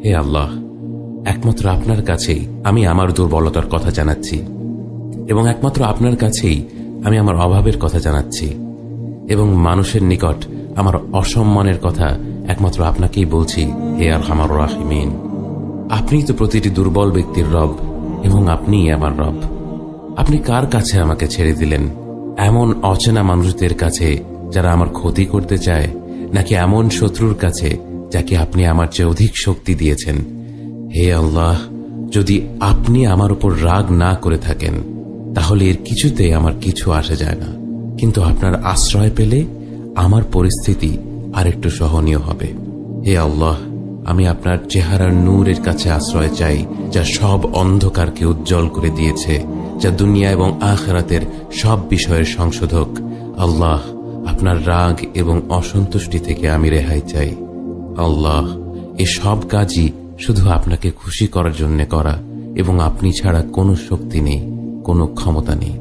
হে আল্লাহ, একমাত্র আপনার কাছেই আমি আমার দুর্বলতার কথা জানাচ্ছি, এবং একমাত্র আপনার কাছেই আমি আমার অভাবের কথা জানাচ্ছি, এবং মানুষের নিকট আমার অসম্মানের কথা একমাত্র আপনাকেই বলছি। হে আরহামার রাহিমিন, আপনিই তো প্রতিটি দুর্বল ব্যক্তির রব, এবং আপনিই আমার রব। আপনি কার কাছে আমাকে ছেড়ে দিলেন? এমন অচেনা মানুষদের কাছে যারা আমার ক্ষতি করতে চায়, নাকি এমন শত্রুর কাছে যাকে আপনি আমার চেয়ে অধিক শক্তি দিয়েছেন? হে আল্লাহ, যদি আপনি আমার উপর রাগ না করে থাকেন তাহলে এর কিছুতে আমার কিছু আসে যায় না, কিন্তু আপনার আশ্রয় পেলে আমার পরিস্থিতি আরেকটু সহনীয় হবে। হে আল্লাহ, আমি আপনার চেহারার নূরের কাছে আশ্রয় চাই, যা সব অন্ধকারকে উজ্জ্বল করে দিয়েছে, যা দুনিয়া এবং আখিরাতের সব বিষয়ের সংশোধক। আল্লাহ, আপনার রাগ এবং অসন্তুষ্টি থেকে আমি রেহাই চাই। আল্লাহ, এ সব কাজই শুধু আপনাকে খুশি করার জন্য করা, এবং আপনি ছাড়া কোনো শক্তি নেই, কোনো ক্ষমতা নেই।